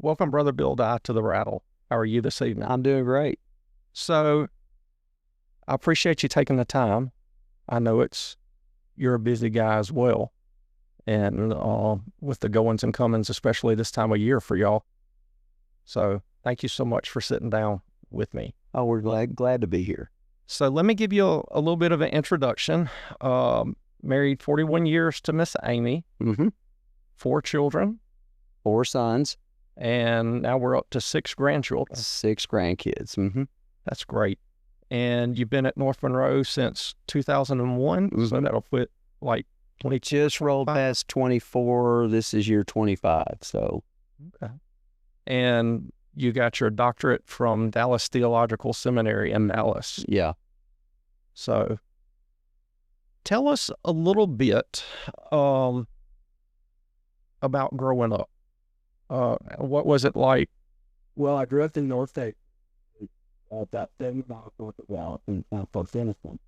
Welcome, Brother Bill Dye, to the Rattle. How are you this evening? I'm doing great. So, I appreciate you taking the time. I know you're a busy guy as well, and with the goings and comings, especially this time of year for y'all. So, thank you so much for sitting down with me. Oh, we're glad to be here. So, let me give you a little bit of an introduction. Married 41 years to Miss Amy, Mm-hmm. 4 children, 4 sons, and now we're up to 6 grandchildren. 6 grandkids. Mm-hmm. That's great. And you've been at North Monroe since 2001, so that'll put like 20. Just rolled past 24. This is year 25. So, Okay. And you got your doctorate from Dallas Theological Seminary in Dallas. yeah. So tell us a little bit about growing up. What was it like? Well, I grew up in North Texas, about 7 miles north of Dallas, in a town called Denison.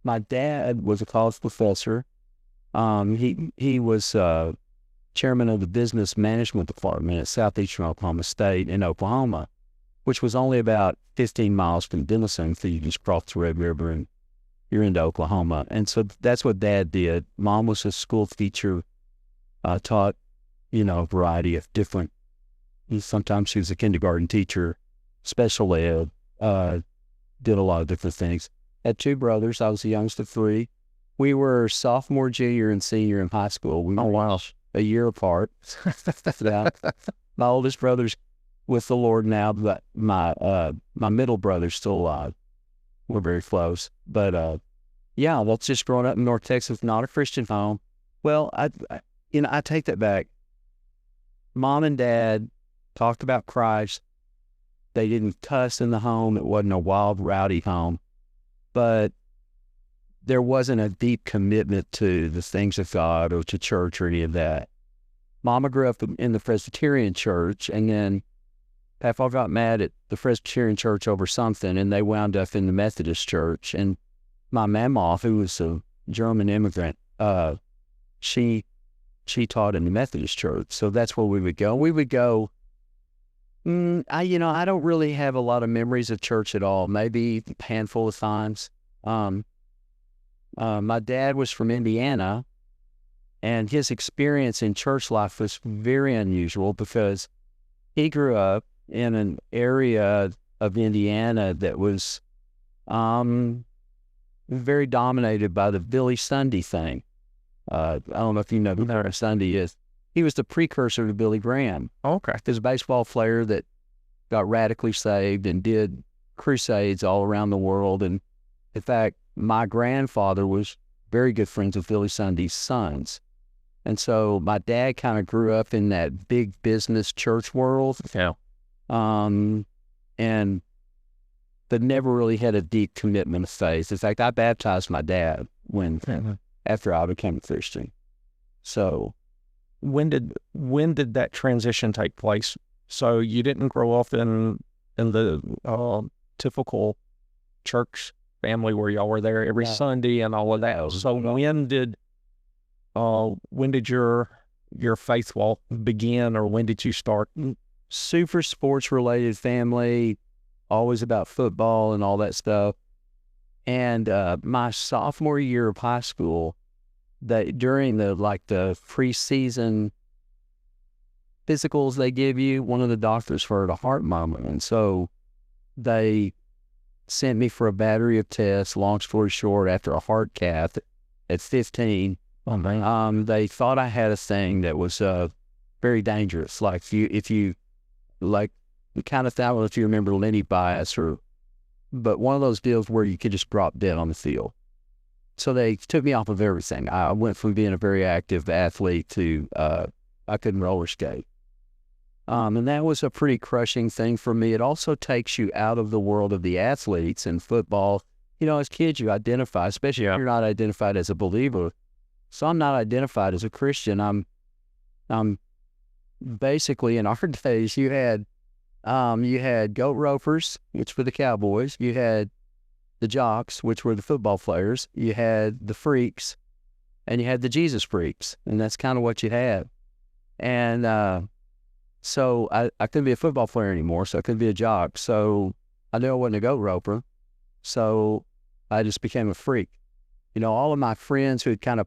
My dad was a college professor. He was chairman of the business management department at Southeastern Oklahoma State in Oklahoma, which was only about 15 miles from Denison. So you just cross the Red River and you're into Oklahoma. And so that's what Dad did. Mom was a school teacher, taught, a variety of different, sometimes she was a kindergarten teacher, special ed, did a lot of different things. Had 2 brothers. I was the youngest of 3. We were sophomore, junior, and senior in high school. We were a year apart. Yeah. My oldest brother's with the Lord now, but my middle brother's still alive. We're very close. But yeah, that's just growing up in North Texas, not a Christian home. Well, I take that back. Mom and Dad talked about Christ. They didn't cuss in the home. It wasn't a wild, rowdy home. But there wasn't a deep commitment to the things of God or to church or any of that. Mama grew up in the Presbyterian church, and then Papa got mad at the Presbyterian church over something, and they wound up in the Methodist church. And my mama, who was a German immigrant, she taught in the Methodist church. So that's where we would go. We would go. I don't really have a lot of memories of church at all. Maybe a handful of times. My dad was from Indiana, and his experience in church life was very unusual because he grew up in an area of Indiana that was very dominated by the Billy Sunday thing. I don't know if you know who Billy Sunday is. He was the precursor to Billy Graham. Okay. He was a baseball player that got radically saved and did crusades all around the world. And in fact, my grandfather was very good friends with Billy Sunday's sons. And so my dad kind of grew up in that big business church world. Yeah. But never really had a deep commitment of faith. In fact, I baptized my dad after I became a Christian. So when did that transition take place? So you didn't grow up in the typical church family where y'all were there every Sunday and all of that. So when did your faith walk begin, or when did you start? Super sports related family, always about football and all that stuff. And my sophomore year of high school, during the preseason physicals they give you, one of the doctors heard a heart murmur, and so they sent me for a battery of tests. Long story short, after a heart cath at 15, they thought I had a thing that was very dangerous. Like if you kind of thought, I don't know if you remember Lenny Bias, but one of those deals where you could just drop dead on the field. So they took me off of everything. I went from being a very active athlete to I couldn't roller skate. And that was a pretty crushing thing for me. It also takes you out of the world of the athletes and football. As kids, you identify, especially if you're not identified as a believer. So I'm not identified as a Christian. I'm basically, in our days, you had goat ropers, which were the Cowboys. You had the jocks, which were the football players. You had the freaks, and you had the Jesus freaks, and that's kind of what you had. And So I couldn't be a football player anymore, so I couldn't be a jock. So I knew I wasn't a goat roper. So I just became a freak. All of my friends who had kind of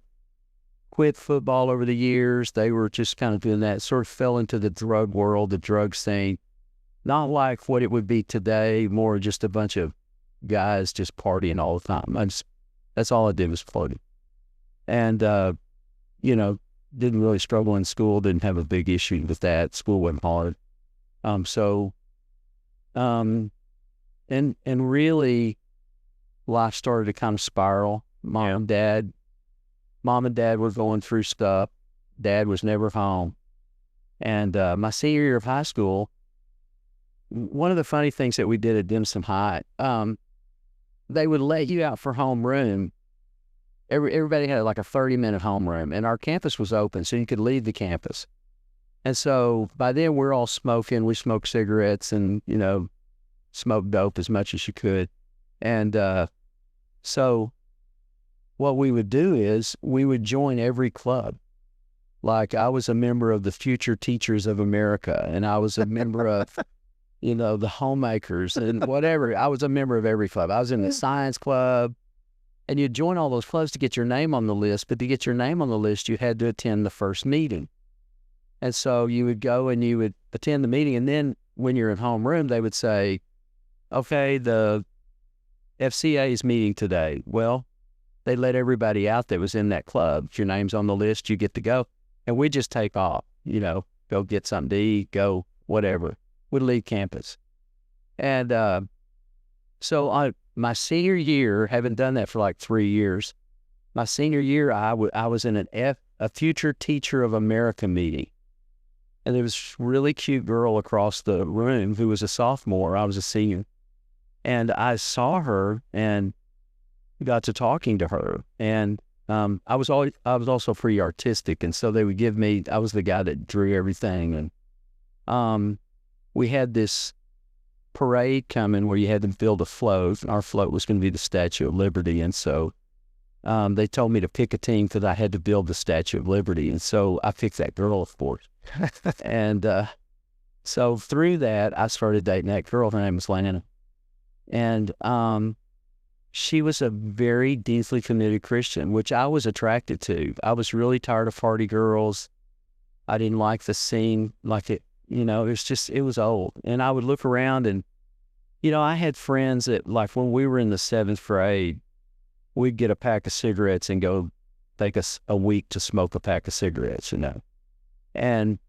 quit football over the years, they were just kind of doing that, sort of fell into the drug world, the drug scene. Not like what it would be today, more just a bunch of guys just partying all the time. That's all I did was floating. And, didn't really struggle in school, didn't have a big issue with that. School wasn't hard. And really life started to kind of spiral. Mom and dad were going through stuff. Dad was never home. And my senior year of high school, one of the funny things that we did at Dimson High, they would let you out for homeroom. Everybody had like a 30-minute homeroom, and our campus was open, so you could leave the campus. And so by then we're all smoking. We smoked cigarettes and, smoked dope as much as you could. And so what we would do is we would join every club. Like I was a member of the Future Teachers of America, and I was a member of, the Homemakers and whatever. I was a member of every club. I was in the science club. And you'd join all those clubs to get your name on the list, but to get your name on the list, you had to attend the first meeting. And so you would go and you would attend the meeting, and then when you're in homeroom, they would say, okay, the FCA is meeting today. Well, they let everybody out that was in that club. If your name's on the list, you get to go. And we just take off, go get something to eat, go whatever. We'd leave campus. And so my senior year, having done that for like 3 years, my senior year, I was in a Future Teacher of America meeting. And there was this really cute girl across the room who was a sophomore. I was a senior. And I saw her and got to talking to her. And I was also pretty artistic. And so they would give me, I was the guy that drew everything. And we had this parade coming where you had to build a float. Our float was going to be the Statue of Liberty. And so they told me to pick a team because I had to build the Statue of Liberty. And so I picked that girl, of course. And so through that, I started dating that girl. Her name was Lana. And she was a very deeply committed Christian, which I was attracted to. I was really tired of party girls. I didn't like the scene, like it, it was old. And I would look around and, I had friends that, like, when we were in the 7th grade, we'd get a pack of cigarettes and go take us a week to smoke a pack of cigarettes, And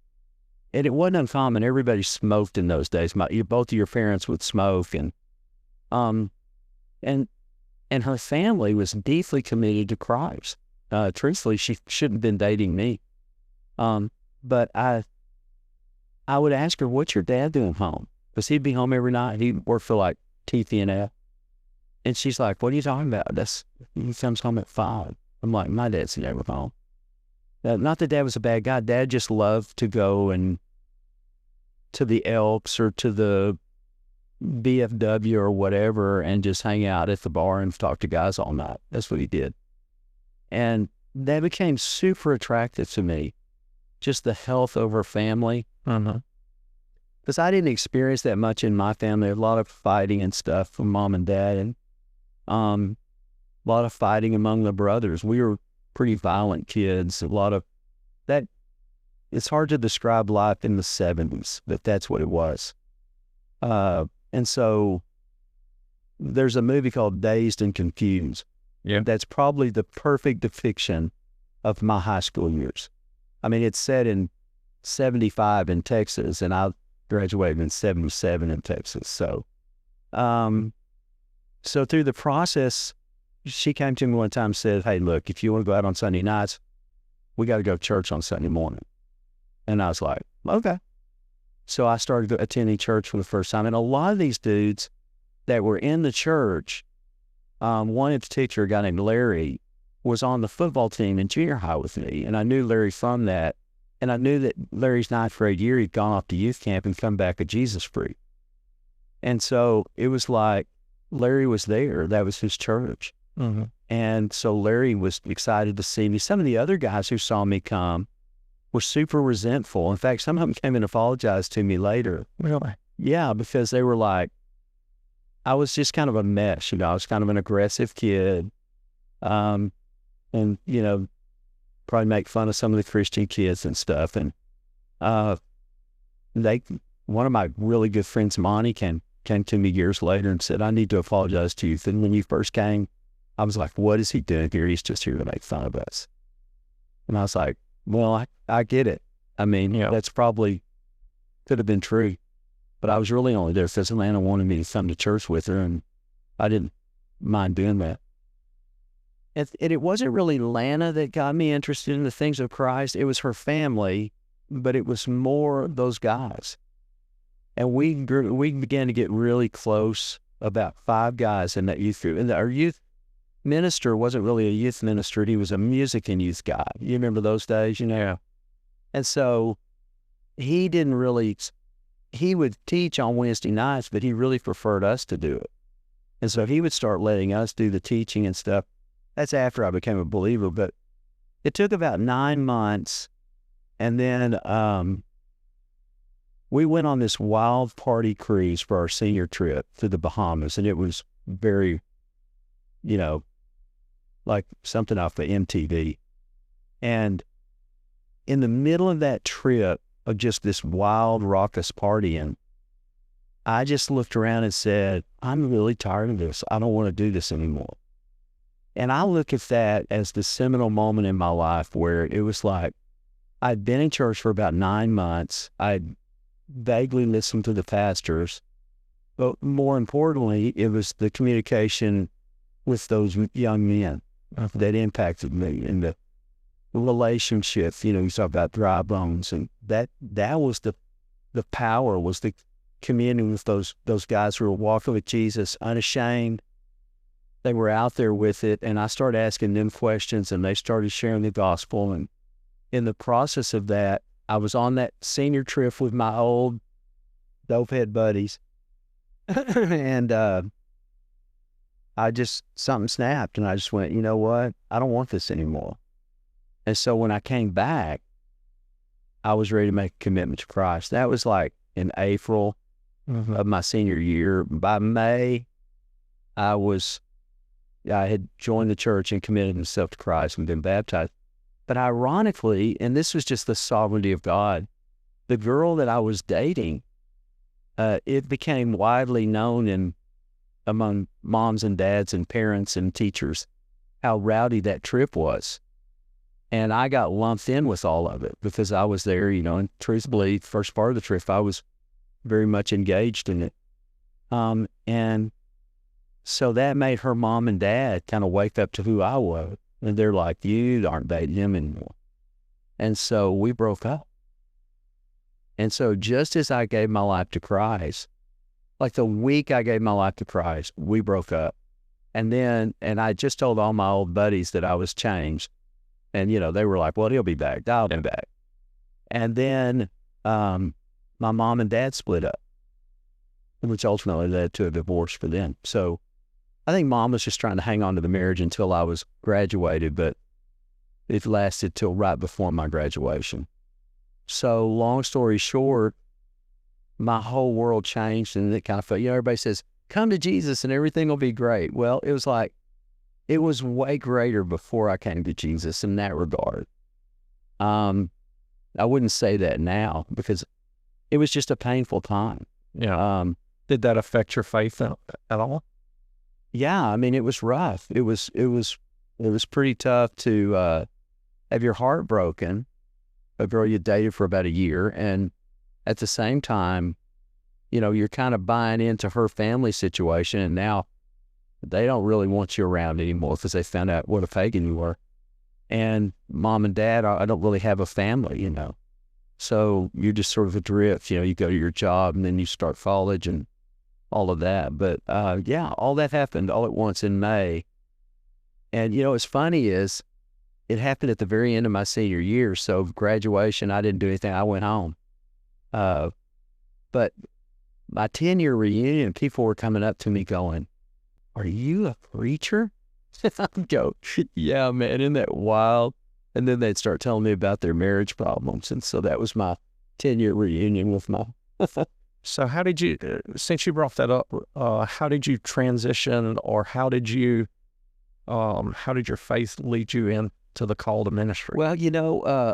it wasn't uncommon. Everybody smoked in those days. Both of your parents would smoke. And her family was deeply committed to Christ. Truthfully, she shouldn't have been dating me. But I would ask her, what's your dad doing home? Because he'd be home every night. He'd work for like TP&F. And she's like, what are you talking about? He comes home at 5. I'm like, my dad's never home. Not that Dad was a bad guy. Dad just loved to go and to the Elks or to the BFW or whatever and just hang out at the bar and talk to guys all night. That's what he did. And that became super attractive to me. Just the health of her family. Because I didn't experience that much in my family. A lot of fighting and stuff from Mom and Dad, and a lot of fighting among the brothers. We were pretty violent kids. A lot of that. It's hard to describe life in the 70s, but that's what it was. And so there's a movie called Dazed and Confused. Yeah. That's probably the perfect depiction of my high school years. I mean, it's set in 75 in Texas, and I graduated in 77 in Texas. So, so through the process, she came to me one time and said, hey, look, if you want to go out on Sunday nights, we got to go to church on Sunday morning. And I was like, okay. So I started attending church for the first time. And a lot of these dudes that were in the church, one in particular, a guy named Larry, was on the football team in junior high with me. And I knew Larry from that. And I knew that Larry's 9th grade year, he'd gone off to youth camp and come back a Jesus freak. And so it was like Larry was there. That was his church. Mm-hmm. And so Larry was excited to see me. Some of the other guys who saw me come were super resentful. In fact, some of them came and apologized to me later. Really? Yeah, because they were like, I was just kind of a mess, I was kind of an aggressive kid. And, probably make fun of some of the Christian kids and stuff. And, they, one of my really good friends, Monty, came to me years later and said, I need to apologize to you. And when you first came, I was like, what is he doing here? He's just here to make fun of us. And I was like, well, I get it. I mean, that's probably could have been true, but I was really only there because Atlanta wanted me to come to church with her, and I didn't mind doing that. And it wasn't really Lana that got me interested in the things of Christ. It was her family, but it was more those guys. And we began to get really close, about 5 guys in that youth group. And our youth minister wasn't really a youth minister. He was a music and youth guy. You remember those days, And so he didn't really, he would teach on Wednesday nights, but he really preferred us to do it. And so he would start letting us do the teaching and stuff. That's after I became a believer, but it took about 9 months. And then we went on this wild party cruise for our senior trip to the Bahamas. And it was very, like something off the MTV. And in the middle of that trip of just this wild, raucous partying, I just looked around and said, I'm really tired of this. I don't want to do this anymore. And I look at that as the seminal moment in my life where it was like, I'd been in church for about 9 months. I'd vaguely listened to the pastors, but more importantly, it was the communication with those young men that impacted me, and the relationships, you talk about dry bones, and that was the power, was the communion with those guys who were walking with Jesus, unashamed. They were out there with it, and I started asking them questions, and they started sharing the gospel. And in the process of that, I was on that senior trip with my old dopehead buddies, and something snapped, and I just went, you know what? I don't want this anymore. And so when I came back, I was ready to make a commitment to Christ. That was like in April of my senior year. By May, I had joined the church and committed myself to Christ and been baptized. But ironically, and this was just the sovereignty of God, the girl that I was dating, it became widely known among moms and dads and parents and teachers how rowdy that trip was. And I got lumped in with all of it because I was there, and truthfully, first part of the trip, I was very much engaged in it. And so that made her mom and dad kind of wake up to who I was. And they're like, you aren't dating him anymore. And so we broke up. And so just as I gave my life to Christ, like the week I gave my life to Christ, we broke up. And I just told all my old buddies that I was changed. And, they were like, well, he'll be back. Dialed him back. And then my mom and dad split up, which ultimately led to a divorce for them. So I think mom was just trying to hang on to the marriage until I was graduated, but it lasted till right before my graduation. So long story short, my whole world changed, and it kind of felt, everybody says, come to Jesus and everything will be great. Well, it was like, it was way greater before I came to Jesus in that regard. I wouldn't say that now because it was just a painful time. Yeah. Did that affect your faith at all? Yeah. I mean, it was rough. It was pretty tough to have your heart broken, a girl you dated for about a year. And at the same time, you're kind of buying into her family situation, and now they don't really want you around anymore because they found out what a pagan you were. And mom and dad, I don't really have a family, So you're just sort of adrift, you go to your job and then you start college and all of that. But all that happened all at once in May. And, what's funny is it happened at the very end of my senior year. So graduation, I didn't do anything. I went home. But my 10-year reunion, people were coming up to me going, are you a preacher? I go, yeah, man, isn't that wild? And then they'd start telling me about their marriage problems. And so that was my 10-year reunion with my. So how did you, since you brought that up, how did you transition, or how did your faith lead you into the call to ministry? Well,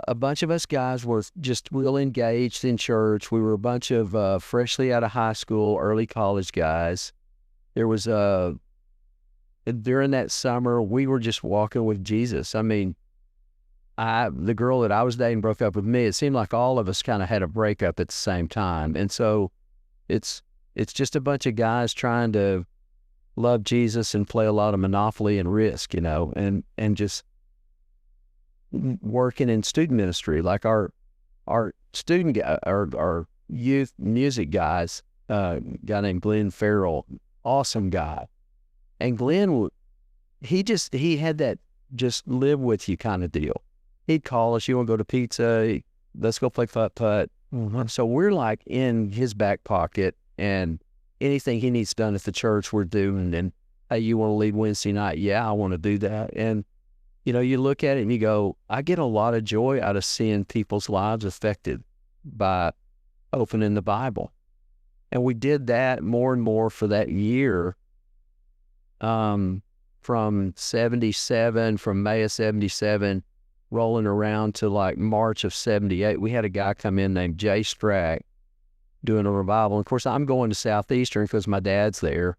a bunch of us guys were just real engaged in church. We were a bunch of freshly out of high school, early college guys. There was during that summer, we were just walking with Jesus. I mean, the girl that I was dating broke up with me. It seemed like all of us kind of had a breakup at the same time. And so it's just a bunch of guys trying to love Jesus and play a lot of Monopoly and Risk, and just working in student ministry. Like our student guy, our youth music guys, a guy named Glenn Farrell, awesome guy. And Glenn, he had that just live with you kind of deal. He'd call us, you want to go to pizza? Let's go play putt-putt. Mm-hmm. So we're like in his back pocket, and anything he needs done at the church, we're doing. And, hey, you want to lead Wednesday night? Yeah, I want to do that. And, you look at it and you go, I get a lot of joy out of seeing people's lives affected by opening the Bible. And we did that more and more for that year. From May of 77, rolling around to like March of 78, we had a guy come in named Jay Strack doing a revival. And of course, I'm going to Southeastern because my dad's there.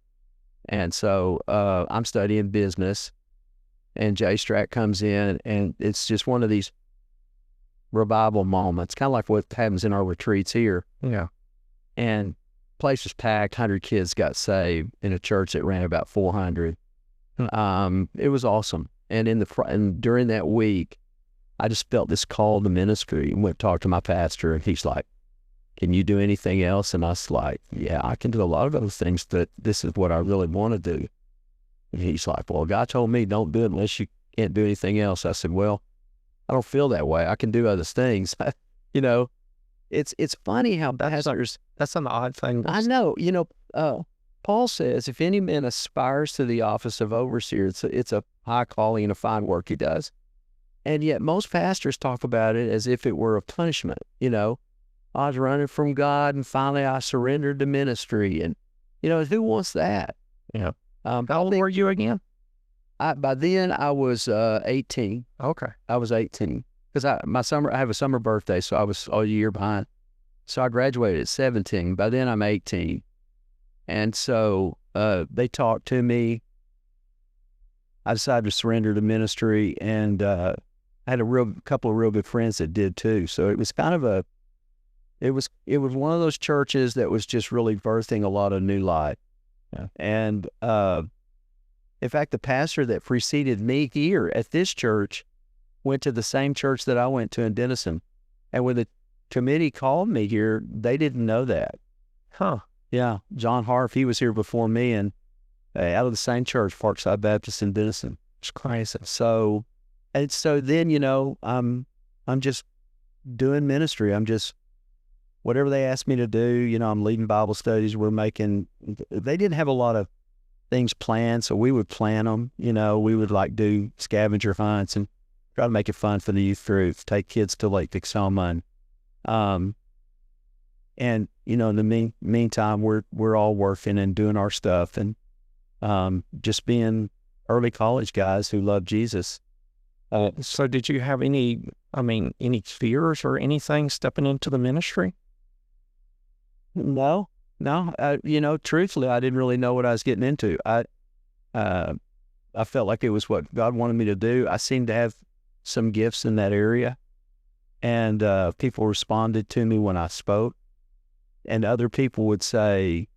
And so I'm studying business, and Jay Strack comes in, and it's just one of these revival moments, kind of like what happens in our retreats here. Yeah. And place was packed. 100 kids got saved in a church that ran about 400. It was awesome. And during that week, I just felt this call to ministry, and went to talk to my pastor, and he's like, can you do anything else? And I was like, yeah, I can do a lot of other things, but this is what I really want to do. And he's like, well, God told me don't do it unless you can't do anything else. I said, well, I don't feel that way. I can do other things. It's funny how pastors. That's an odd thing. I know. Paul says, if any man aspires to the office of overseer, it's a high calling and a fine work he does. And yet most pastors talk about it as if it were a punishment. I was running from God, and finally I surrendered to ministry. And, who wants that? Yeah. How old were you again? By then I was 18. Okay. I was 18 because I have a summer birthday, so I was a year behind. So I graduated at 17. By then I'm 18. And so they talked to me. I decided to surrender to ministry, and I had a couple of real good friends that did too. So it was kind of it was one of those churches that was just really birthing a lot of new life. Yeah. And in fact, the pastor that preceded me here at this church went to the same church that I went to in Denison. And when the committee called me here, they didn't know that. Huh. Yeah. John Harf, he was here before me, and out of the same church, Parkside Baptist in Denison. It's crazy. So then, I'm just doing ministry. I'm just, whatever they asked me to do, I'm leading Bible studies. They didn't have a lot of things planned, so we would plan them. We would like do scavenger hunts and try to make it fun for the youth group, take kids to Lake Texoma. And in the meantime, we're all working and doing our stuff, and just being early college guys who love Jesus. So did you have any fears or anything stepping into the ministry? No. Truthfully, I didn't really know what I was getting into. I felt like it was what God wanted me to do. I seemed to have some gifts in that area, and people responded to me when I spoke, and other people would say,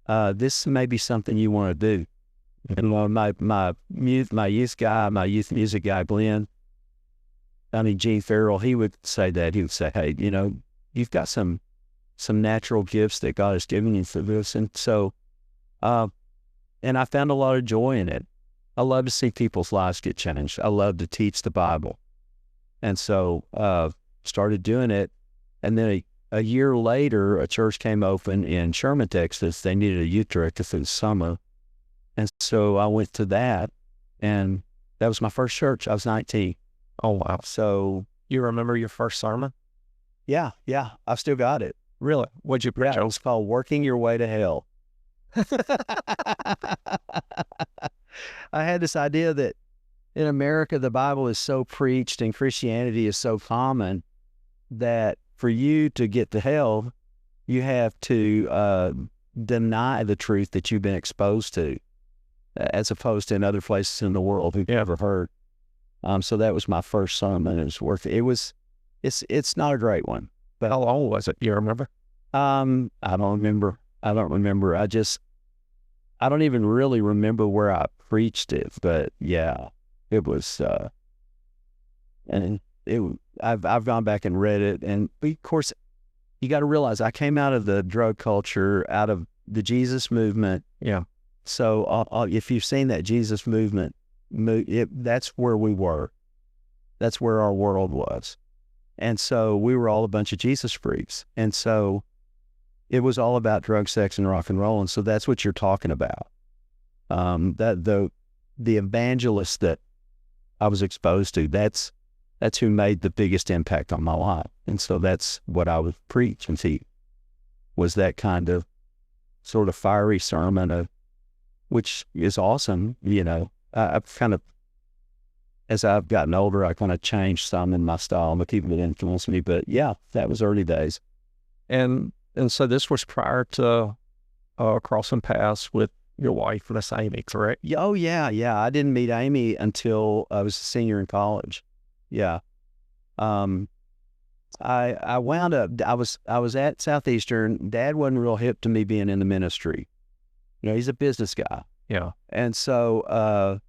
this may be something you want to do. And my youth music guy, Gene Farrell, he would say that. He would say, hey, you've got some natural gifts that God has given you for this. And so, and I found a lot of joy in it. I love to see people's lives get changed. I love to teach the Bible. And so, started doing it. And then a year later, a church came open in Sherman, Texas. They needed a youth director through the summer. And so I went to that, and that was my first church. I was 19. Oh, wow. So You remember your first sermon? yeah, I've still got it. Really? What'd you preach Yeah, it on? was called "Working Your Way to Hell." I had this idea that in America, the Bible is so preached and Christianity is so common that for you to get to hell, you have to deny the truth that you've been exposed to, as opposed to in other places in the world you've ever heard. So that was my first sermon. It was worth it. It's not a great one, but How long was it? You remember? I don't remember. I don't remember. I don't even really remember where I preached it, but yeah, it was, and I've gone back and read it. And of course, you got to realize I came out of the drug culture, out of the Jesus movement. Yeah. So if you've seen that Jesus movement, that's where we were. That's where our world was. And so we were all a bunch of Jesus freaks. And so it was all about drug, sex, and rock and roll. And so that's what you're talking about. That the evangelists that I was exposed to, that's who made the biggest impact on my life. And so that's what I was preaching to, was that kind of sort of fiery sermon, which is awesome. You know, I've kind of, as I've gotten older, I kind of changed some in my style, but people that influenced me. But yeah, that was early days. And so this was prior to crossing paths with your wife, Miss Amy, correct? Oh yeah. I didn't meet Amy until I was a senior in college. Yeah. I wound up, I was at Southeastern. Dad wasn't real hip to me being in the ministry. You know, he's a business guy. Yeah. And so,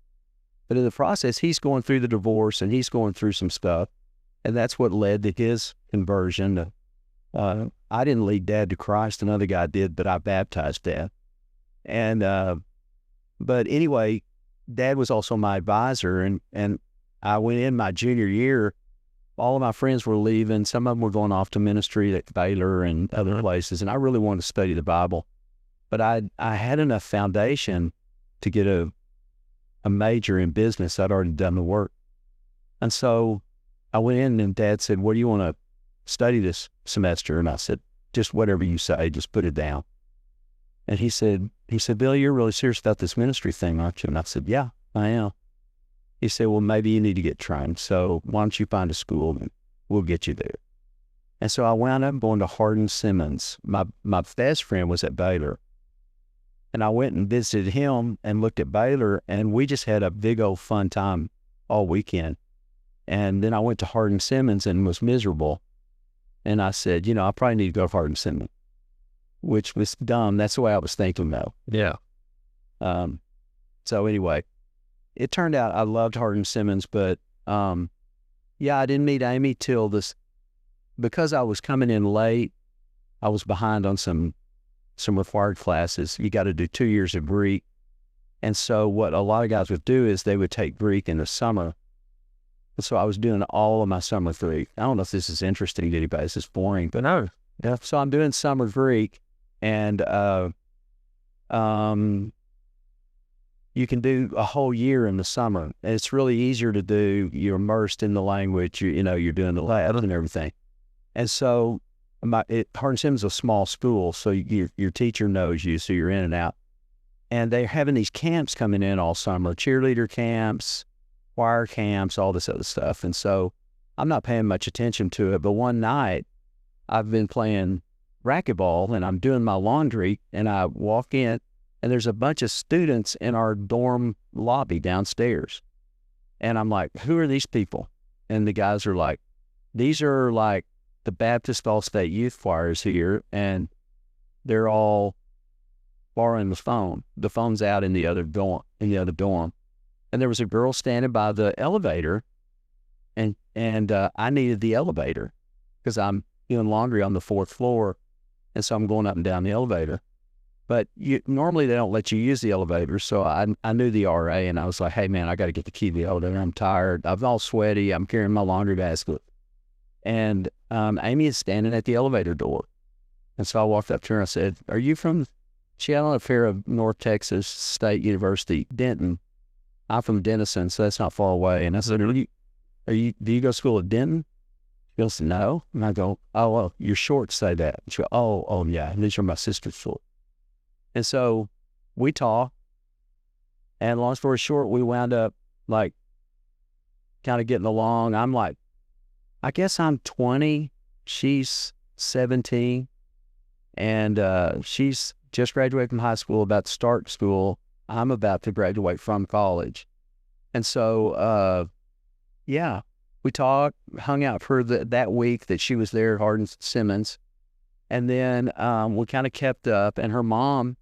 but in the process, he's going through the divorce and he's going through some stuff. And that's what led to his conversion. I didn't lead Dad to Christ, another guy did, but I baptized Dad. And, but anyway, Dad was also my advisor, and I went in my junior year. All of my friends were leaving. Some of them were going off to ministry at Baylor and other places, and I really wanted to study the Bible. But I had enough foundation to get a major in business. I'd already done the work. And so I went in, and Dad said, "What do you want to study this semester?" And I said, "Just whatever you say, just put it down." And he said, "Billy, you're really serious about this ministry thing, aren't you?" And I said, "Yeah, I am." He said, "Well, maybe you need to get trained. So why don't you find a school and we'll get you there." And so I wound up going to Hardin-Simmons. My best friend was at Baylor. And I went and visited him and looked at Baylor, and we just had a big old fun time all weekend. And then I went to Hardin-Simmons and was miserable. And I said, I probably need to go to Hardin-Simmons, which was dumb. That's the way I was thinking, though. Yeah. So anyway, it turned out I loved Hardin-Simmons, but yeah, I didn't meet Amy till because I was coming in late. I was behind on some required classes. You got to do 2 years of Greek. And so what a lot of guys would do is they would take Greek in the summer. And so I was doing all of my summer Greek. I don't know if this is interesting to anybody. This is boring, but no. Yeah. So I'm doing summer Greek, and you can do a whole year in the summer. And it's really easier to do. You're immersed in the language. You're doing the lab and everything. And so Hardin-Simmons is a small school, so your teacher knows you, so you're in and out. And they're having these camps coming in all summer, cheerleader camps, choir camps, all this other stuff. And so I'm not paying much attention to it. But one night, I've been playing racquetball, and I'm doing my laundry, and I walk in, and there's a bunch of students in our dorm lobby downstairs. And I'm like, "Who are these people?" And the guys are like, "These are like the Baptist All-State Youth Choirs here, and they're all borrowing the phone. The phone's out in the other dorm. And there was a girl standing by the elevator, and I needed the elevator because I'm doing laundry on the 4th floor, and so I'm going up and down the elevator. But normally they don't let you use the elevator, so I knew the RA, and I was like, "Hey, man, I got to get the key to the elevator. I'm tired. I'm all sweaty. I'm carrying my laundry basket." And Amy is standing at the elevator door. And so I walked up to her and I said, "Are you from," she had on a pair of North Texas State University, Denton. I'm from Denison, so that's not far away. And I said, do you go to school at Denton? She goes, no. And I go, oh, well, your shorts say that. And she goes, oh, yeah. These are my sister's shorts. And so we talked. And long story short, we wound up like kind of getting along. I'm like, I guess I'm 20. She's 17. And she's just graduated from high school, about to start school. I'm about to graduate from college. And so, yeah, we talked, hung out for that week that she was there at Hardin Simmons. And then we kind of kept up. And her mom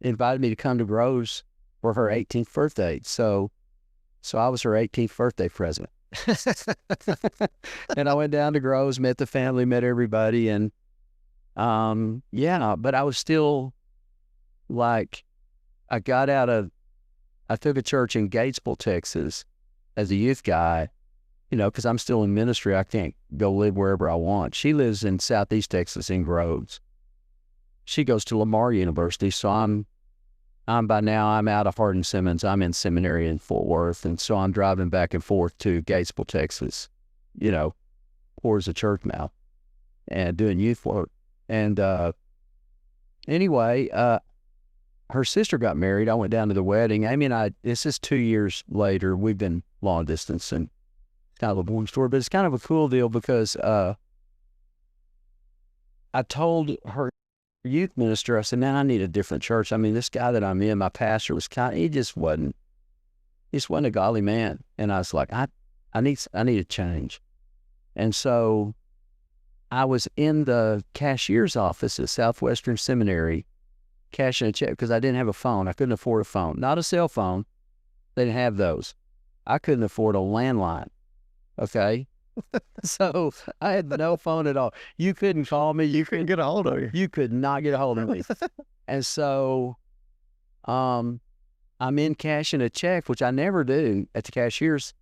invited me to come to Groves for her 18th birthday. So I was her 18th birthday present. And I went down to Groves, met the family, met everybody. And yeah, but I was still like, I took a church in Gatesville, Texas as a youth guy, because I'm still in ministry. I can't go live wherever I want. She lives in Southeast Texas in Groves. She goes to Lamar University. So I'm by now, I'm out of Hardin Simmons. I'm in seminary in Fort Worth. And so I'm driving back and forth to Gatesville, Texas, towards the church now and doing youth work. And anyway, her sister got married. I went down to the wedding. Amy and I, this is 2 years later. We've been long distance, and it's kind of a boring story, but it's kind of a cool deal because I told her youth minister, I said, man, I need a different church. I mean, this guy that I'm in, my pastor he just wasn't a godly man. And I was like, I need a change. And so I was in the cashier's office at Southwestern Seminary, cashing a check because I didn't have a phone. I couldn't afford a phone, not a cell phone. They didn't have those. I couldn't afford a landline. Okay. So I had no phone at all. You couldn't call me. You couldn't get a hold of you. You could not get a hold of me. And so, I'm in cashing a check, which I never do at the cashier's.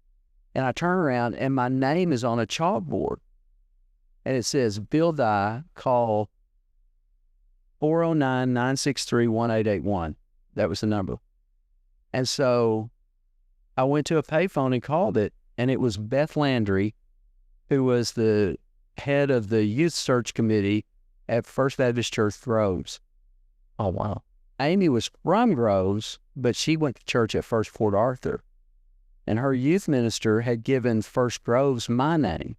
And I turn around and my name is on a chalkboard and it says, Bill Dye, call 409-963-1881. That was the number. And so I went to a payphone and called it, and it was Beth Landry, who was the head of the youth search committee at First Baptist Church Groves. Oh, wow. Amy was from Groves, but she went to church at First Port Arthur. And her youth minister had given First Groves my name.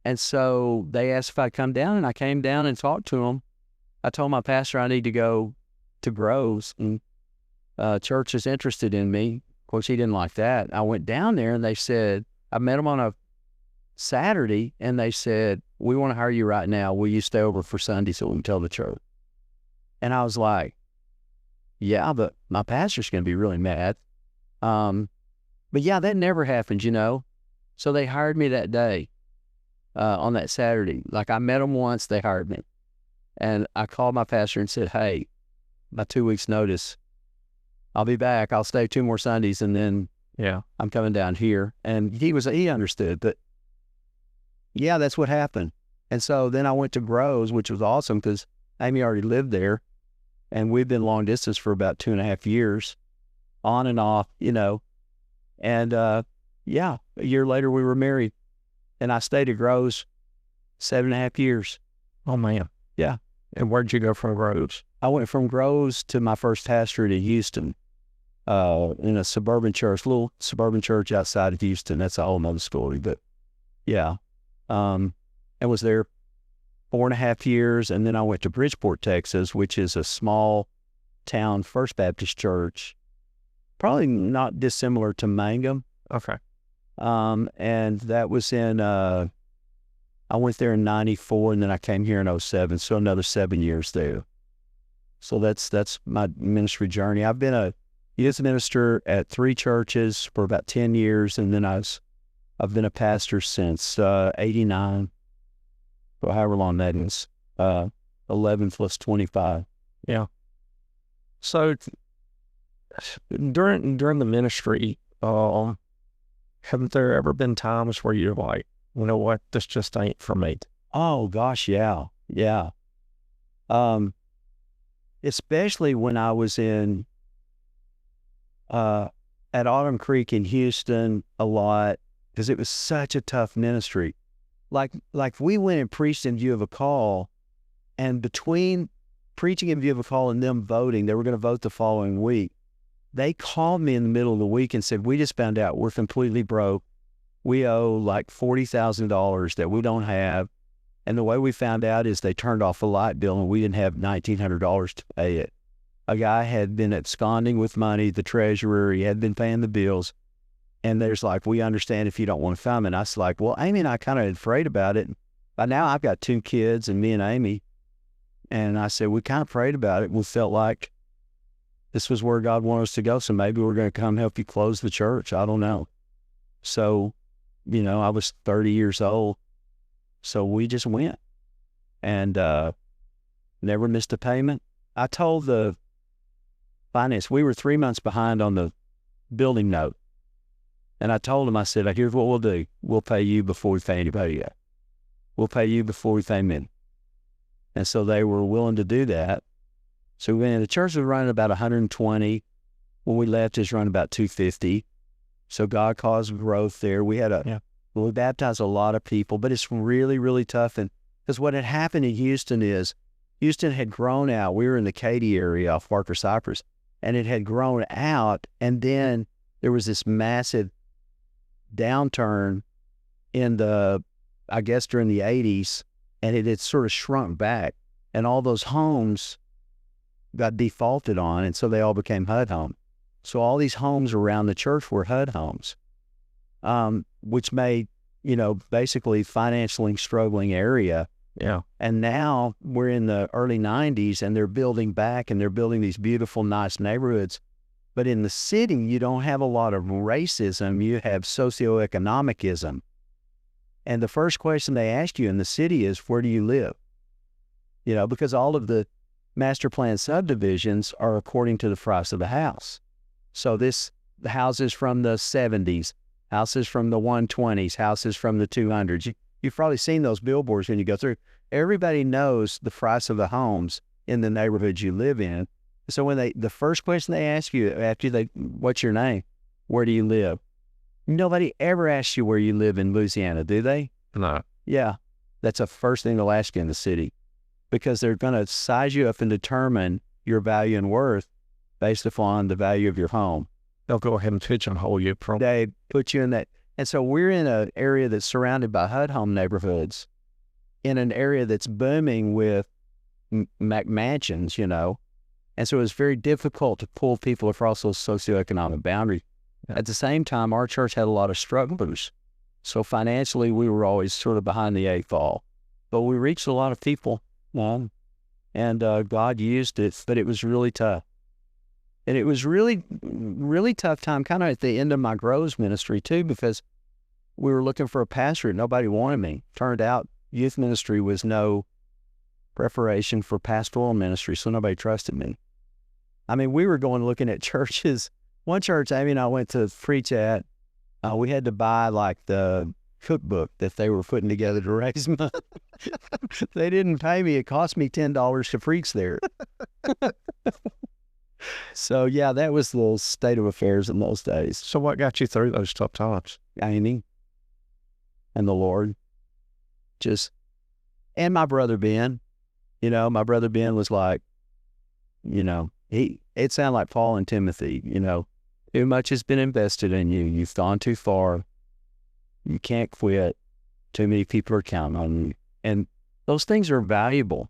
And so they asked if I'd come down, and I came down and talked to them. I told my pastor I need to go to Groves, and church is interested in me. Of course, he didn't like that. I went down there, and they said, I met them on a Saturday, and they said, we want to hire you right now. Will you stay over for Sunday so we can tell the church? And I was like, yeah, but my pastor's going to be really mad. But yeah, that never happened, So they hired me that day, on that Saturday. Like, I met them once, they hired me. And I called my pastor and said, hey, my 2 weeks notice, I'll be back. I'll stay 2 more Sundays, and then I'm coming down here. And he understood, but yeah, that's what happened. And so then I went to Groves, which was awesome because Amy already lived there, and we've been long distance for about 2.5 years, on and off, And a year later we were married, and I stayed at Groves 7.5 years. Oh, man. Yeah. And where'd you go from Groves? I went from Groves to my first pastorate in Houston, in a little suburban church outside of Houston. That's a whole nother story, but yeah. And was there 4.5 years. And then I went to Bridgeport, Texas, which is a small town First Baptist church, probably not dissimilar to Mangum. Okay. And that was I went there in 94, and then I came here in 07. So another 7 years there. So that's my ministry journey. I've been a youth minister at 3 churches for about 10 years. And then I've been a pastor since 89, or however long that is, 11 plus 25. Yeah. So during the ministry, haven't there ever been times where you're like, you know what, this just ain't for me? Oh gosh, yeah. Especially when I was in at Autumn Creek in Houston a lot because it was such a tough ministry. Like we went and preached in view of a call, and between preaching in view of a call and them voting, they were going to vote the following week. They called me in the middle of the week and said, we just found out we're completely broke. We owe like $40,000 that we don't have. And the way we found out is they turned off a light bill and we didn't have $1,900 to pay it. A guy had been absconding with money, the treasurer, he had been paying the bills. And there's like, we understand if you don't want to come. And I was like, well, Amy and I kind of afraid about it. By now I've got 2 kids and me and Amy. And I said, we kind of prayed about it. We felt like this was where God wanted us to go. So maybe we're going to come help you close the church. I don't know. So, I was 30 years old. So we just went and never missed a payment. I told the finance, we were 3 months behind on the building note. And I told them, I said, here's what we'll do. We'll pay you before we pay anybody else. We'll pay you before we pay men. And so they were willing to do that. So when the church was running about 120, when we left, it was running about 250. So God caused growth there. We baptized a lot of people, but it's really, really tough. And because what had happened in Houston is Houston had grown out. We were in the Katy area off Parker Cypress, and it had grown out. And then there was this massive downturn in I guess during the 80s, and it had sort of shrunk back. And all those homes got defaulted on, and so they all became HUD homes. So all these homes around the church were HUD homes, which made, basically financially struggling area. Yeah. And now we're in the early 90s and they're building back and they're building these beautiful, nice neighborhoods. But in the city, you don't have a lot of racism. You have socioeconomicism. And the first question they ask you in the city is, where do you live? Because all of the master plan subdivisions are according to the price of the house. So the houses from the 70s, houses from the 120s, houses from the 200s. You've probably seen those billboards when you go through. Everybody knows the price of the homes in the neighborhoods you live in. So when the first question they ask you after what's your name? Where do you live? Nobody ever asks you where you live in Louisiana, do they? No. Yeah. That's the first thing they'll ask you in the city, because they're going to size you up and determine your value and worth based upon the value of your home. They'll go ahead and pigeonhole you. They put you in that. And so we're in an area that's surrounded by HUD home neighborhoods, in an area that's booming with mansions, And so it's very difficult to pull people across those socioeconomic boundaries. Yeah. At the same time, our church had a lot of strugglers. So financially, we were always sort of behind the 8 ball. But we reached a lot of people, and God used it, but it was really tough. And it was really, really tough time kind of at the end of my Grows ministry too, because we were looking for a pastor and nobody wanted me. Turned out youth ministry was no preparation for pastoral ministry, so nobody trusted me. I mean, we were looking at churches. One church Amy and I went to preach at, we had to buy like the cookbook that they were putting together to raise money. They didn't pay me. It cost me $10 to preach there. So, yeah, that was the little state of affairs in those days. So what got you through those tough times? Amy and the Lord. And my brother Ben. My brother Ben was like, it sounded like Paul and Timothy, too much has been invested in you. You've gone too far. You can't quit. Too many people are counting on you. And those things are valuable,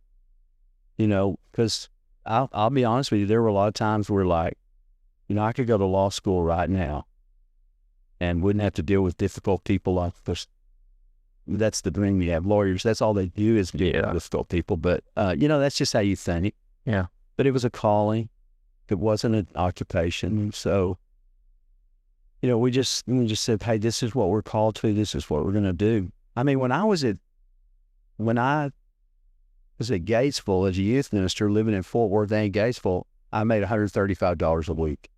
because I'll be honest with you, there were a lot of times where like, I could go to law school right now and wouldn't have to deal with difficult people like this. That's the dream you have. Lawyers, that's all they do is deal with difficult people. But, that's just how you think. Yeah. But it was a calling. It wasn't an occupation. So, we just said, hey, this is what we're called to. This is what we're going to do. I mean, when I was at Gatesville as a youth minister living in Fort Worth and Gatesville, I made $135 a week.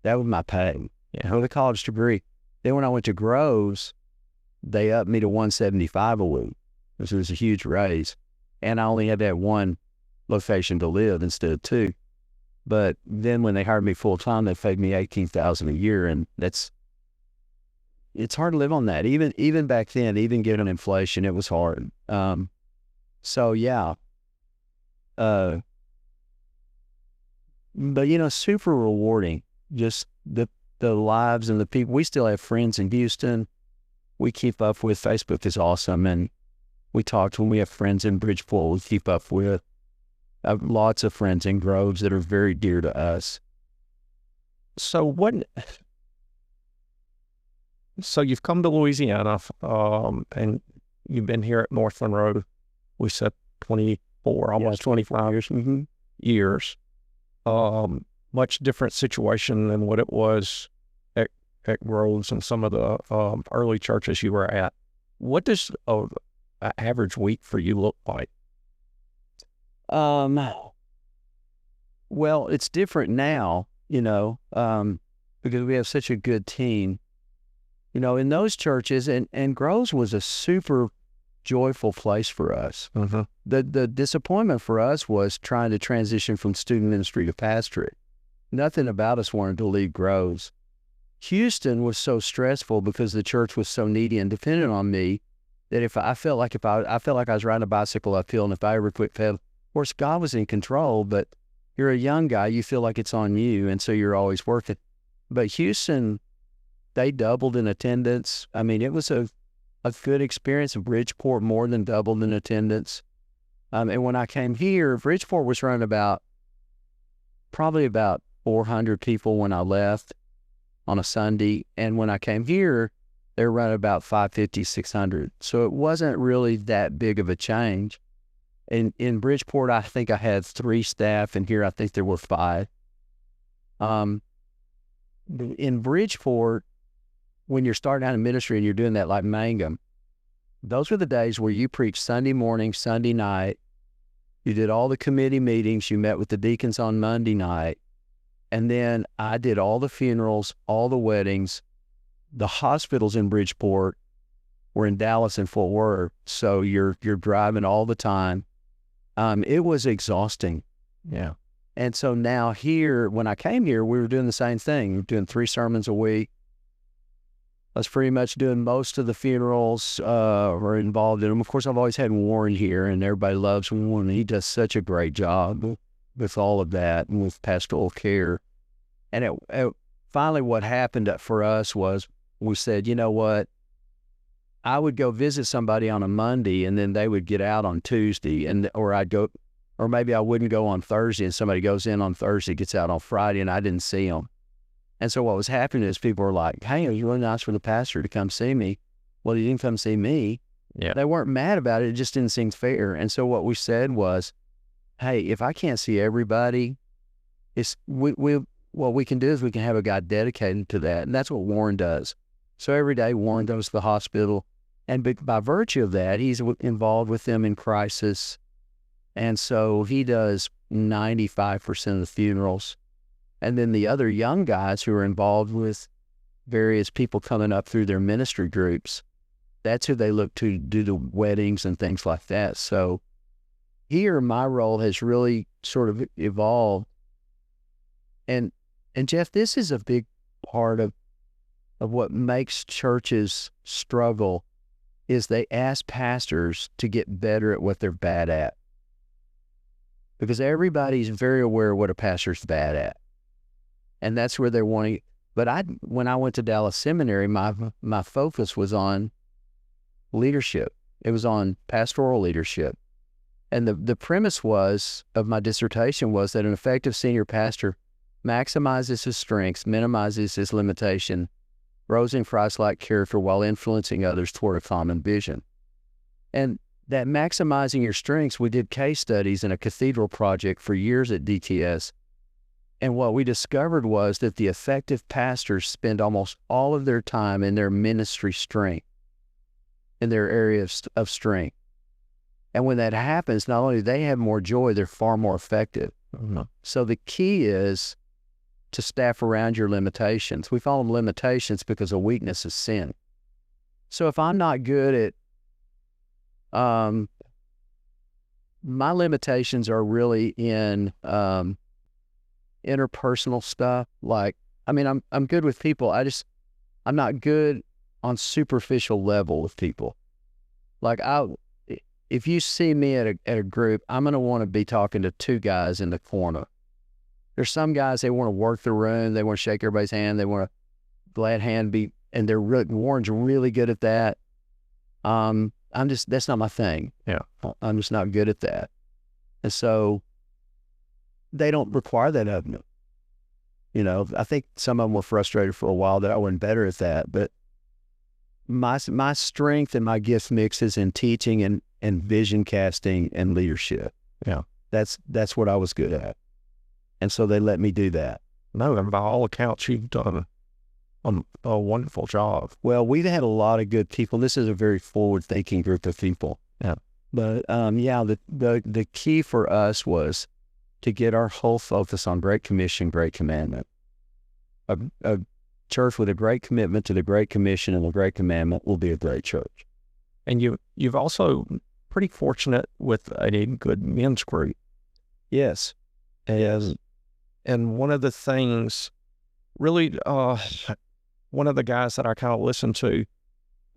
That was my pay. Yeah. With a college degree. Then when I went to Groves, they upped me to $175 a week, which was a huge raise. And I only had that one location to live instead of 2. But then when they hired me full time, they paid me $18,000 a year, and it's hard to live on that. Even back then, even given inflation, it was hard. So yeah, but super rewarding. Just the lives and the people. We still have friends in Houston. We keep up with. Facebook is awesome, and we talked when we have friends in Bridgeport. We keep up with. I have lots of friends in Groves that are very dear to us. So you've come to Louisiana, and you've been here at North Monroe. We said 24, almost 25 years. Mm-hmm. years. Much different situation than what it was at Groves and some of the early churches you were at. What does an average week for you look like? Well, it's different now, because we have such a good team. In those churches, and Groves was a super joyful place for us. Mm-hmm. The disappointment for us was trying to transition from student ministry to pastorate. Nothing about us wanted to leave Groves. Houston was so stressful because the church was so needy and dependent on me that I felt like I was riding a bicycle uphill, and if I ever quit pedal, of course God was in control, but you're a young guy, you feel like it's on you, and so you're always working. But Houston, they doubled in attendance. I mean, it was a good experience. Bridgeport more than doubled in attendance. And when I came here, Bridgeport was running probably about 400 people when I left on a Sunday. And when I came here, they were running about 550, 600. So it wasn't really that big of a change. In Bridgeport, I think I had 3 staff, and here I think there were 5. In Bridgeport, when you're starting out in ministry and you're doing that like Mangum, those were the days where you preached Sunday morning, Sunday night. You did all the committee meetings. You met with the deacons on Monday night. And then I did all the funerals, all the weddings. The hospitals in Bridgeport were in Dallas and Fort Worth. So you're driving all the time. It was exhausting. Yeah. And so now here, when I came here, we were doing the same thing. We were doing 3 sermons a week. I was pretty much doing most of the funerals, were involved in them. Of course, I've always had Warren here, and everybody loves Warren. He does such a great job with all of that and with pastoral care. And finally what happened for us was we said, you know what? I would go visit somebody on a Monday, and then they would get out on Tuesday, or maybe I wouldn't go on Thursday, and somebody goes in on Thursday, gets out on Friday, and I didn't see them. And so what was happening is people were like, hey, it was really nice for the pastor to come see me. Well, he didn't come see me. Yeah. They weren't mad about it. It just didn't seem fair. And so what we said was, hey, if I can't see everybody, what we can do is we can have a guy dedicated to that. And that's what Warren does. So every day Warren goes to the hospital. And by virtue of that, he's involved with them in crisis. And so he does 95% of the funerals. And then the other young guys who are involved with various people coming up through their ministry groups, that's who they look to do the weddings and things like that. So here, my role has really sort of evolved. And Jeff, this is a big part of what makes churches struggle is they ask pastors to get better at what they're bad at. Because everybody's very aware of what a pastor's bad at. And that's where they're wanting. But when I went to Dallas Seminary, my focus was on leadership. It was on pastoral leadership. And the premise of my dissertation was that an effective senior pastor maximizes his strengths, minimizes his limitation, grows in Christ-like character while influencing others toward a common vision. And that maximizing your strengths, we did case studies in a cathedral project for years at DTS. And what we discovered was that the effective pastors spend almost all of their time in their ministry strength, in their area of strength. And when that happens, not only do they have more joy, they're far more effective. Mm-hmm. So the key is to staff around your limitations. We call them limitations because a weakness is sin. So if I'm not good at, my limitations are really in interpersonal stuff. Like, I mean, I'm good with people. I'm not good on superficial level with people. Like, if you see me at a group, I'm going to want to be talking to two guys in the corner. There's some guys, they want to work the room. They want to shake everybody's hand. They want to glad hand be, and Warren's really good at that. That's not my thing. Yeah. I'm just not good at that. And so they don't require that of me. You know, I think some of them were frustrated for a while that I wasn't better at that, but my strength and my gift mix is in teaching and vision casting and leadership. Yeah. That's what I was good at. And so they let me do that. No, and by all accounts, you've done a wonderful job. Well, we've had a lot of good people. This is a very forward-thinking group of people. Yeah. But the key for us to get our whole focus on Great Commission, Great Commandment. A church with a great commitment to the Great Commission and the Great Commandment will be a great church. And you've also pretty fortunate with a good men's group. Yes. And one of the things, really, one of the guys that I kind of listened to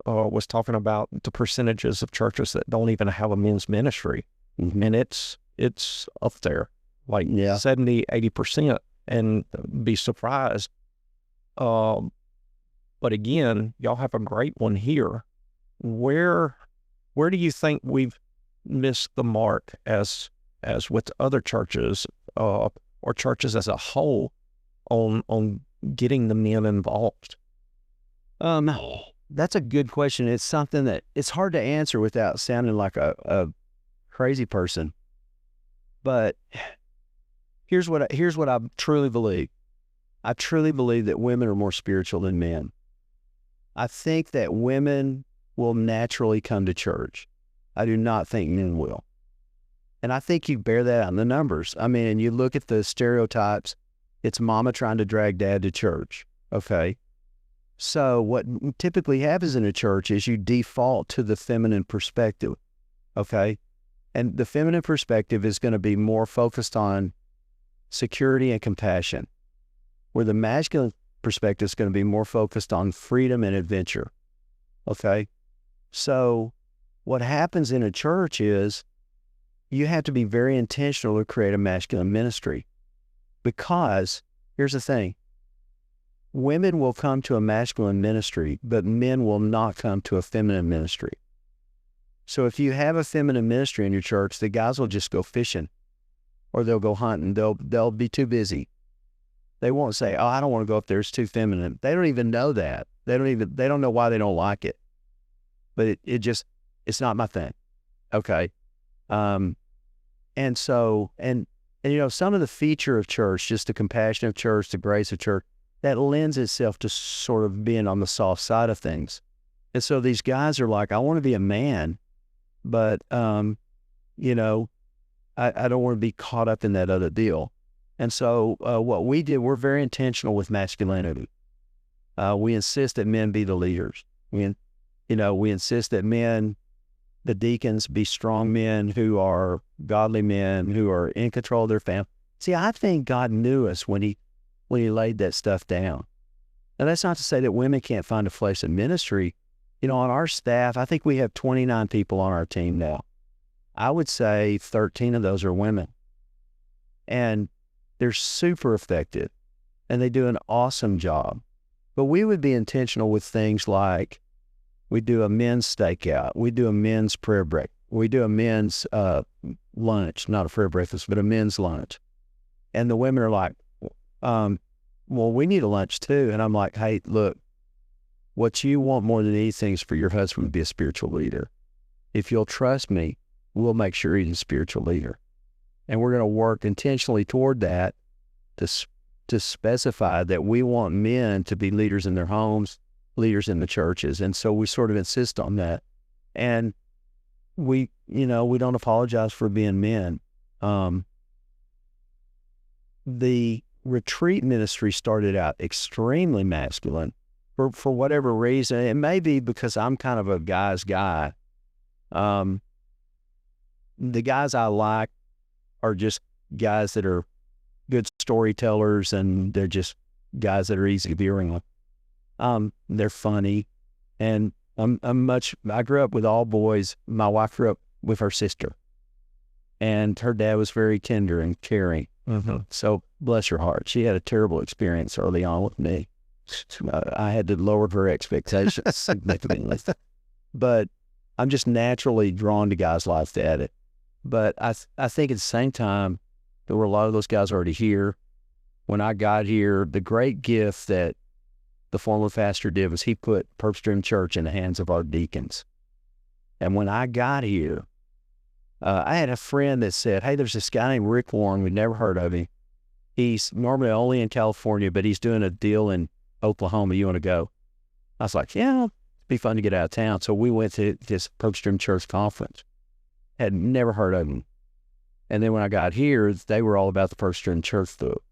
was talking about the percentages of churches that don't even have a men's ministry. Mm-hmm. And it's up there, like 70, 80%, and be surprised. But again, y'all have a great one here. Where do you think we've missed the mark as with other churches, or churches as a whole, on getting the men involved? That's a good question. It's something that it's hard to answer without sounding like a crazy person. But here's what I truly believe. I truly believe that women are more spiritual than men. I think that women will naturally come to church. I do not think men will. And I think you bear that out in the numbers. I mean, and you look at the stereotypes, it's mama trying to drag dad to church. Okay. So what typically happens in a church is you default to the feminine perspective. Okay. And the feminine perspective is going to be more focused on security and compassion, where the masculine perspective is going to be more focused on freedom and adventure. Okay. So what happens in a church is you have to be very intentional to create a masculine ministry, because here's the thing. Women will come to a masculine ministry, but men will not come to a feminine ministry. So if you have a feminine ministry in your church, the guys will just go fishing, or they'll go hunting. They'll be too busy. They won't say, "Oh, I don't want to go up there. It's too feminine." They don't even know that. They don't know why they don't like it. But it's not my thing. Okay. And so, and you know, some of the feature of church, just the compassion of church, the grace of church, that lends itself to sort of being on the soft side of things. And so these guys are like, I want to be a man, but, you know, I don't want to be caught up in that other deal. And so what we did, we're very intentional with masculinity. We insist that men be the leaders. We insist that men, the deacons, be strong men who are godly men, who are in control of their family. See, I think God knew us when he laid that stuff down. Now, that's not to say that women can't find a place in ministry. You know, on our staff, I think we have 29 people on our team now. I would say 13 of those are women. And they're super effective, and they do an awesome job. But we would be intentional with things like, we do a men's stakeout. We do a men's prayer break. We do a men's lunch, not a prayer breakfast, but a men's lunch. And the women are like, well, we need a lunch too. And I'm like, hey, look, what you want more than anything is for your husband to be a spiritual leader. If you'll trust me, we'll make sure he's a spiritual leader. And we're going to work intentionally toward that to specify that we want men to be leaders in their homes, leaders in the churches. And so we sort of insist on that. And we don't apologize for being men. The retreat ministry started out extremely masculine for whatever reason. It may be because I'm kind of a guy's guy. The guys I like are just guys that are good storytellers, and they're just guys that are easy to be around. They're funny, and I grew up with all boys. My wife grew up with her sister, and her dad was very tender and caring. Mm-hmm. So bless her heart. She had a terrible experience early on with me. I had to lower her expectations significantly. But I'm just naturally drawn to guys like that. But I think at the same time, there were a lot of those guys already here. When I got here, the great gift that the former pastor did was he put Purpose Driven Church in the hands of our deacons. And when I got here, I had a friend that said, hey, there's this guy named Rick Warren. We'd never heard of him. He's normally only in California, but he's doing a deal in Oklahoma. You want to go? I was like, yeah, it'd be fun to get out of town. So we went to this Purpose Driven Church conference. Had never heard of him. And then when I got here, they were all about the Purpose Driven Church book,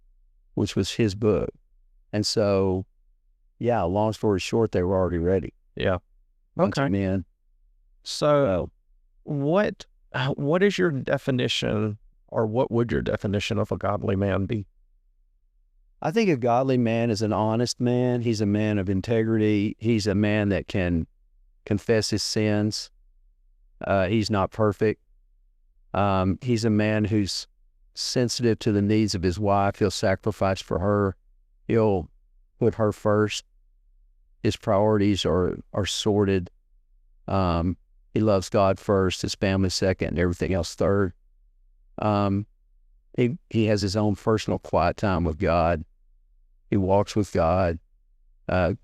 which was his book. And so, yeah, long story short, they were already ready. Yeah. Bunch Okay. of men. So what is your definition, or what would your definition of a godly man be? I think a godly man is an honest man. He's a man of integrity. He's a man that can confess his sins. He's not perfect. He's a man who's sensitive to the needs of his wife. He'll sacrifice for her. He'll put her first. His priorities are sorted. He loves God first, his family second, and everything else third. He has his own personal quiet time with God. He walks with God. God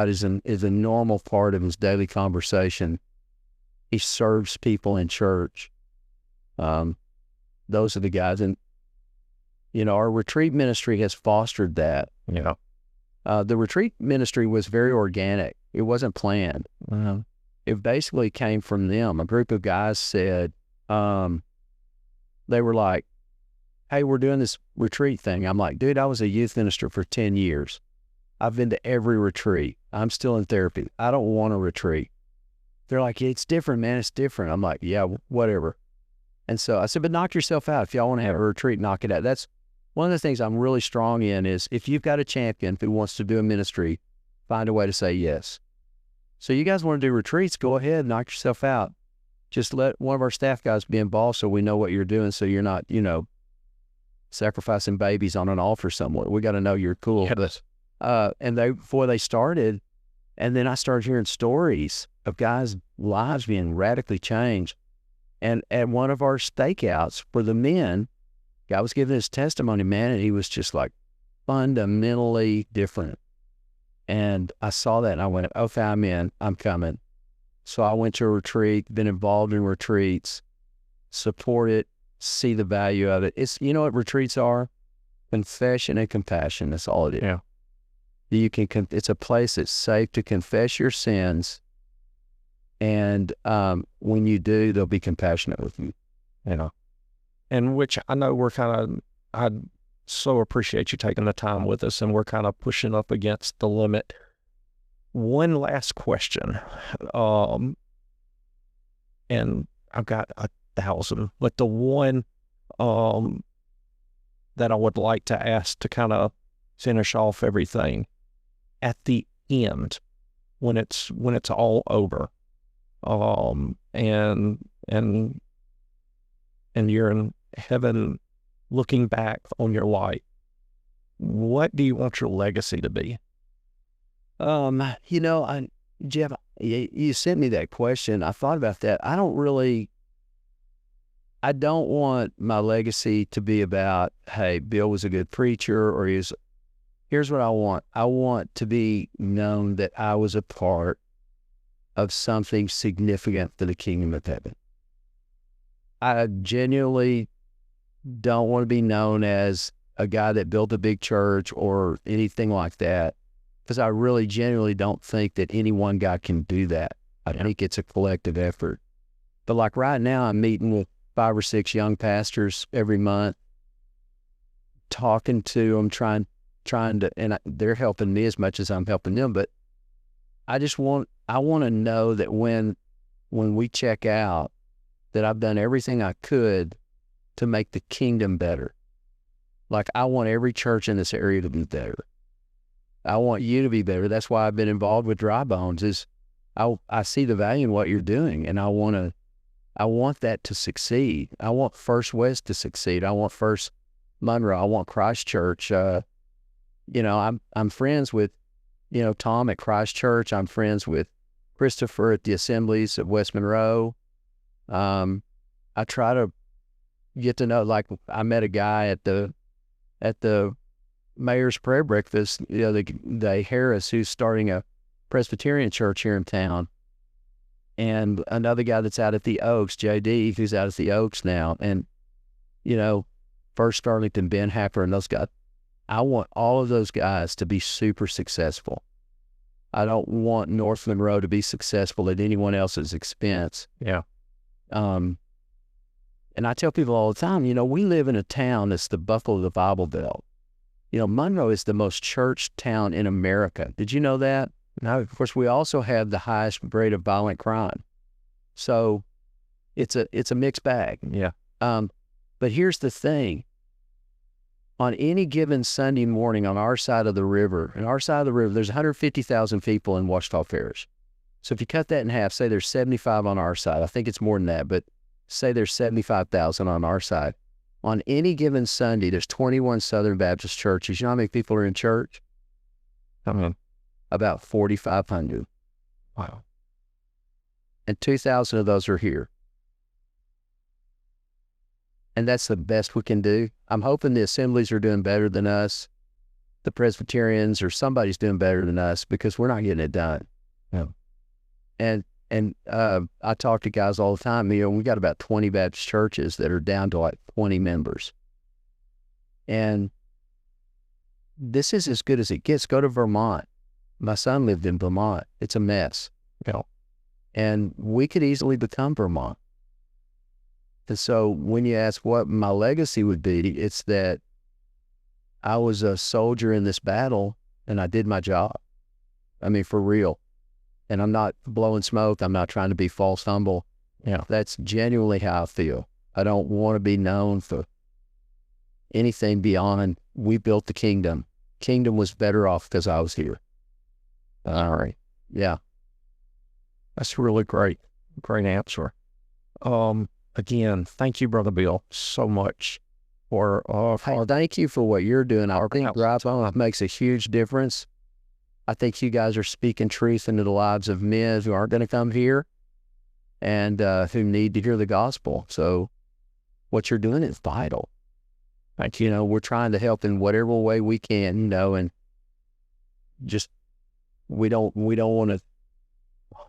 is a normal part of his daily conversation. He serves people in church. Those are the guys. And, our retreat ministry has fostered that. The retreat ministry was very organic. It wasn't planned. It basically came from them. A group of guys said, they were like, hey, we're doing this retreat thing. I'm like, dude, I was a youth minister for 10 years. I've been to every retreat. I'm still in therapy. I don't want a retreat. They're like, yeah, it's different, man. It's different. I'm like, yeah, whatever. And so I said, but knock yourself out. If y'all want to have a retreat, knock it out. That's one of the things I'm really strong in is if you've got a champion who wants to do a ministry, find a way to say yes. So you guys want to do retreats, go ahead, knock yourself out. Just let one of our staff guys be involved so we know what you're doing so you're not, sacrificing babies on an altar somewhere. We got to know you're cool. Yeah, and they started, and then I started hearing stories of guys' lives being radically changed. And at one of our stakeouts for the men, guy was giving his testimony, man, and he was just like fundamentally different. And I saw that and I went, okay, I'm in, I'm coming. So I went to a retreat, been involved in retreats, support it, see the value of it. It's, what retreats are? Confession and compassion. That's all it is. Yeah. It's a place that's safe to confess your sins. And when you do, they'll be compassionate with you. And which I know I so appreciate you taking the time with us, and we're kind of pushing up against the limit. One last question. And I've got 1,000, but the one that I would like to ask to kind of finish off everything at the end, when it's all over, and you're in heaven looking back on your life, what do you want your legacy to be? Jeff, you sent me that question. I thought about that. I don't want my legacy to be about, hey, Bill was a good preacher, or here's what I want. I want to be known that I was a part of something significant for the kingdom of heaven. I genuinely don't want to be known as a guy that built a big church or anything like that, because I really genuinely don't think that any one guy can do that. I think it's a collective effort. But like right now, I'm meeting with 5 or 6 young pastors every month, talking to them, trying to, and they're helping me as much as I'm helping them. But I want to know that when we check out, that I've done everything I could to make the kingdom better. Like, I want every church in this area to be better. I want you to be better. That's why I've been involved with Dry Bones. Is I see the value in what you're doing, and I want that to succeed. I want First West to succeed. I want First Monroe. I want Christ Church. I'm friends with, Tom at Christ Church. I'm friends with Christopher at the Assemblies at West Monroe. I try to get to know, like, I met a guy at the mayor's prayer breakfast, the Harris, who's starting a Presbyterian church here in town, and another guy that's out at the Oaks, JD, who's out at the Oaks now, and First Arlington, Ben Hacker, and those guys. I want all of those guys to be super successful. I don't want North Monroe to be successful at anyone else's expense. Yeah. And I tell people all the time, we live in a town that's the buckle of the Bible Belt. Monroe is the most church town in America. Did you know that? Now, of course, we also have the highest rate of violent crime. So it's a mixed bag. Yeah. But here's the thing. On any given Sunday morning on our side of the river, there's 150,000 people in Ouachita Parish. So if you cut that in half, say there's 75 on our side. I think it's more than that, but say there's 75,000 on our side. On any given Sunday, there's 21 Southern Baptist churches. You know how many people are in church? I mean, about 4,500. Wow. And 2,000 of those are here. And that's the best we can do. I'm hoping the Assemblies are doing better than us. The Presbyterians or somebody's doing better than us, because we're not getting it done. Yeah. And I talk to guys all the time. We got about 20 Baptist churches that are down to like 20 members. And this is as good as it gets. Go to Vermont. My son lived in Vermont. It's a mess. Yeah. And we could easily become Vermont. And so when you ask what my legacy would be, it's that I was a soldier in this battle and I did my job. I mean, for real. And I'm not blowing smoke. I'm not trying to be false humble. Yeah. That's genuinely how I feel. I don't want to be known for anything beyond we built the kingdom. Kingdom was better off because I was here. All right. Yeah. That's really great. Great answer. Again, thank you, Brother Bill, so much for thank you for what you're doing. I think Dry Bones makes a huge difference. I think you guys are speaking truth into the lives of men who aren't going to come here and who need to hear the gospel. So what you're doing is vital. Thank you. We're trying to help in whatever way we can, and just we don't want to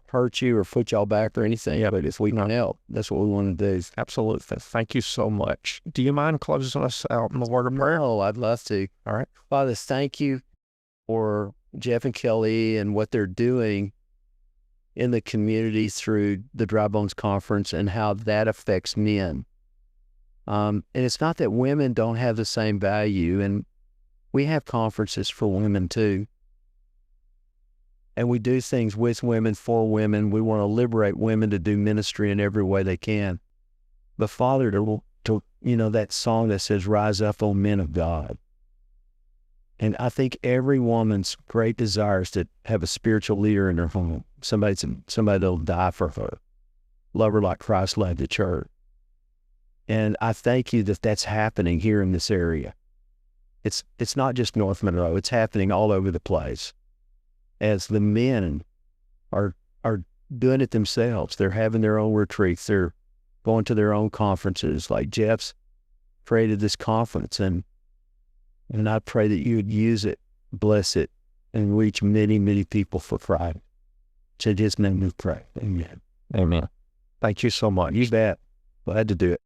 hurt you or put y'all back or anything. Yeah, but if we can help, that's what we want to do. Absolutely. Thank you so much. Do you mind closing us out in the word of prayer? Oh, I'd love to. All right. Father, thank you for Jeff and Kelly and what they're doing in the community through the Dry Bones Conference and how that affects men. And it's not that women don't have the same value, and we have conferences for women too. And we do things with women, for women. We want to liberate women to do ministry in every way they can. But Father, to that song that says, "Rise up, O men of God." And I think every woman's great desire is to have a spiritual leader in her home, somebody that'll die for her, love her like Christ loved the church. And I thank you that that's happening here in this area. It's not just North Monroe. It's happening all over the place. As the men are doing it themselves, they're having their own retreats. They're going to their own conferences. Like Jeff's created this conference, and I pray that you would use it, bless it, and reach many, many people for Christ. In His name we pray. Amen. Amen. Thank you so much. You bet. Glad to do it.